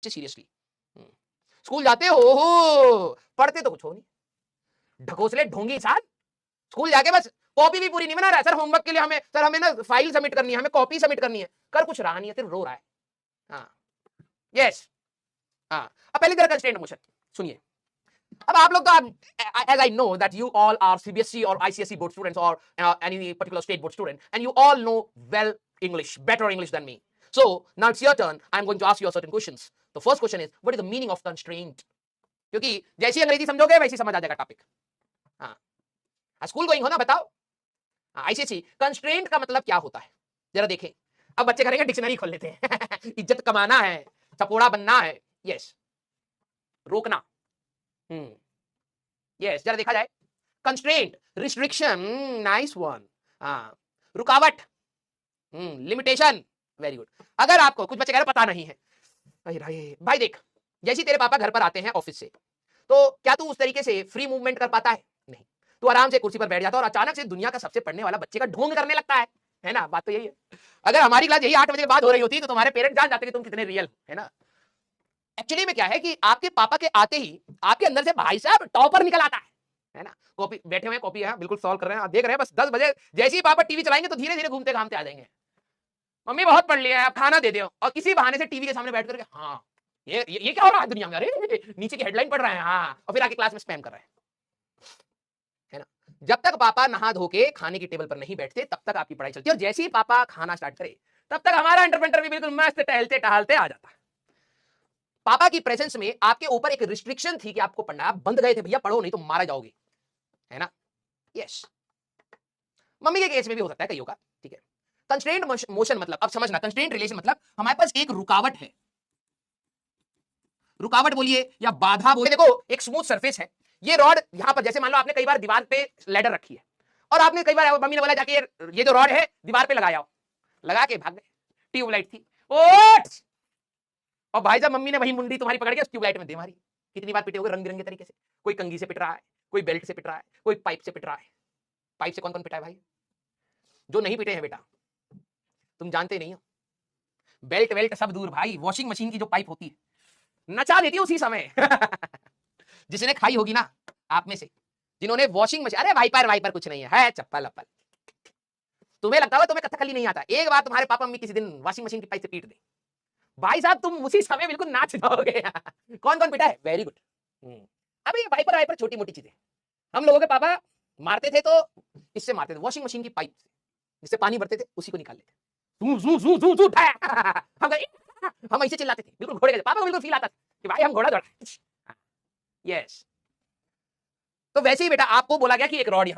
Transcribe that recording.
Seriously. School जाते हो पढ़ते तो कुछ हो नहीं, ढकोसले ढोंगी इंसान। स्कूल जाके बस कॉपी भी पूरी नहीं बना रहा है, सर होमवर्क के लिए हमें, सर हमें ना फाइल सबमिट करनी है, हमें कॉपी सबमिट करनी है, कर कुछ रहा नहीं है, सिर्फ रो रहा है। हाँ यस, हाँ। अब पहले जरा कंस्ट्रेंट मोशन सुनिए। अब आप लोग तो, as I know that you all are CBSE or ICSE board students or any particular state board student, and you all know well English, better English than me. So now it's your turn. I'm going to ask you certain questions. The first question is, what is the meaning of constraint? क्योंकि जैसी अंग्रेजी समझोगे वैसी समझ आ जाएगा topic. हाँ, school going हो ना, बताओ। ICSE कंस्ट्रेंट का मतलब क्या होता है, जरा देखें। अब बच्चे करेंगे डिक्शनरी खोल लेते हैं इज्जत कमाना है, चपोड़ा बनना है, यस, रोकना, यस, जरा देखा जाए। कंस्ट्रेंट, रिस्ट्रिक्शन, नाइस वन, रुकावट, लिमिटेशन, वेरी गुड। अगर आपको, कुछ बच्चे कह रहे पता नहीं है, भाई देख, जैसे तेरे पापा घर पर आते हैं ऑफिस से, तो क्या तू उस तरीके से फ्री मूवमेंट कर पाता है? नहीं। तू आराम से कुर्सी पर बैठ जाता है और अचानक से दुनिया का सबसे पढ़ने वाला बच्चे का ढोंग करने लगता है ना? बात तो यही है। अगर हमारी क्लास यही 8 बजे के बाद हो रही होती तो तुम्हारे पेरेंट्स जान जाते कि तुम कितने रियल, है ना? एक्चुअली में क्या है कि आपके पापा के आते ही आपके अंदर से भाई साहब टॉपर निकल आता है ना? कॉपी बैठे हुए, कॉपी है बिल्कुल सॉल्व कर रहे हैं, आप देख रहे हैं, बस 10 बजे जैसे ही पापा टीवी चलाएंगे तो धीरे धीरे घूमते घामते आ जाएंगे। मम्मी बहुत पढ़ लिया है, आप खाना दे दो, और किसी बहाने से टीवी के सामने बैठ करके, हाँ ये क्या हो रहा है दुनिया में, अरे नीचे की हेडलाइन पढ़ रहे हैं, हाँ, और फिर आके क्लास में स्पैम कर रहे हैं, है ना? जब तक पापा नहा धो के खाने की टेबल पर नहीं बैठते तब तक आपकी पढ़ाई चलती है, और जैसे ही पापा खाना स्टार्ट करे तब तक हमारा इंटरप्रेटर भी बिल्कुल मस्त टहलते टहलते आ जाता है। पापा की प्रेजेंस में आपके ऊपर एक रिस्ट्रिक्शन थी कि आपको पढ़ना, आप बंद गए थे, भैया पढ़ो नहीं तो मारा जाओगे, है ना? यस। मम्मी के केस में भी हो सकता है कईयों का, ठीक है। कंस्ट्रेंट मोशन मतलब, अब समझना, कंस्ट्रेंट रिलेशन मतलब हमारे पास एक रुकावट है, रुकावट बोलिए या बाधा बोलिए। देखो एक स्मूथ सरफेस है, ये रॉड यहां पर, जैसे मान लो आपने कई बार दीवार पे लैडर रखी है और आपने कई बार, मम्मी ने बोला जाके ये जो रॉड है दीवार पे लगाया, लगा के भाग गए, ट्यूबलाइट थी, ओट, और भाई साहब मम्मी ने वही मुंडी तुम्हारी पकड़ के उस ट्यूबलाइट में दे मारी। कितनी बार पिटे होगे रंग बिरंगे तरीके से, कोई कंगी से पिट रहा है, कोई बेल्ट से पिट रहा है, कोई पाइप से पिट रहा है। पाइप से कौन कौन पिटा है भाई? जो नहीं पिटे हैं बेटा तुम जानते नहीं हो, बेल्ट वेल्ट सब दूर भाई, वॉशिंग मशीन की जो पाइप होती है नचा देती है उसी समय जिसने खाई होगी ना आप में से, जिन्होंने वॉशिंग मशीन, अरे वाइपर वाइपर कुछ नहीं है चप्पल अप्पल। तुम्हें लगता है तुम्हें कथकली नहीं आता, एक बार तुम्हारे पापा मम्मी किसी दिन वॉशिंग मशीन की पाइप से पीट दे, भाई साहब तुम उसी समय बिल्कुल नाच जाओगे कौन कौन पिटा है? Very good. अभी वाइपर वाइपर छोटी मोटी चीजें, हम लोगों के पापा मारते थे तो इससे मारते थे, वॉशिंग मशीन की पाइप से, जिससे पानी भरते थे उसी को निकाल लेते, हम ऐसे चिल्लाते थे बिल्कुल घोड़े के, पापा को बिल्कुल फील आता था कि भाई हम घोड़ा दौड़ा। यस, तो वैसे ही बेटा आपको बोला गया कि एक रॉड यहां